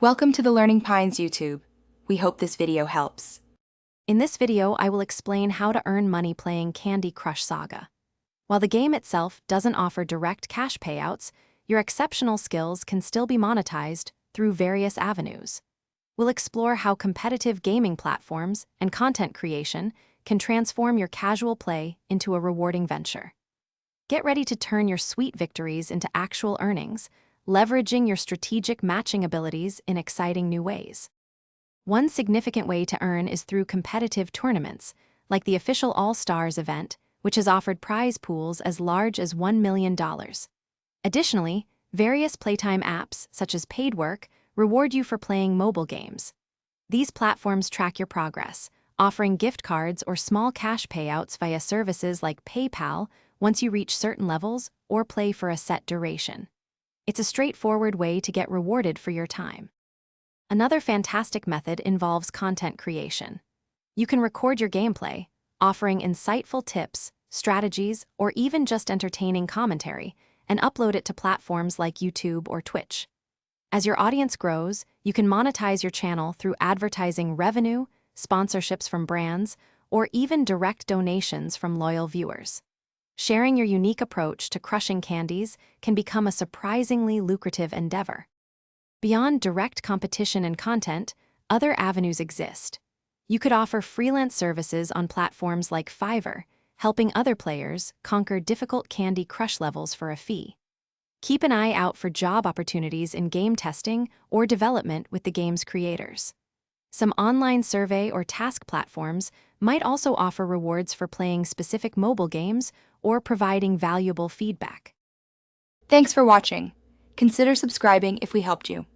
Welcome to the Learning Pines YouTube. We hope this video helps. In this video, I will explain how to earn money playing Candy Crush Saga. While the game itself doesn't offer direct cash payouts, your exceptional skills can still be monetized through various avenues. We'll explore how competitive gaming platforms and content creation can transform your casual play into a rewarding venture. Get ready to turn your sweet victories into actual earnings, leveraging your strategic matching abilities in exciting new ways. One significant way to earn is through competitive tournaments, like the official All-Stars event, which has offered prize pools as large as $1 million. Additionally, various playtime apps, such as Paid Work, reward you for playing mobile games. These platforms track your progress, offering gift cards or small cash payouts via services like PayPal once you reach certain levels or play for a set duration. It's a straightforward way to get rewarded for your time. Another fantastic method involves content creation. You can record your gameplay, offering insightful tips, strategies, or even just entertaining commentary, and upload it to platforms like YouTube or Twitch. As your audience grows, you can monetize your channel through advertising revenue, sponsorships from brands, or even direct donations from loyal viewers. Sharing your unique approach to crushing candies can become a surprisingly lucrative endeavor. Beyond direct competition and content, other avenues exist. You could offer freelance services on platforms like Fiverr, helping other players conquer difficult Candy Crush levels for a fee. Keep an eye out for job opportunities in game testing or development with the game's creators. Some online survey or task platforms might also offer rewards for playing specific mobile games or providing valuable feedback. Thanks for watching. Consider subscribing if we helped you.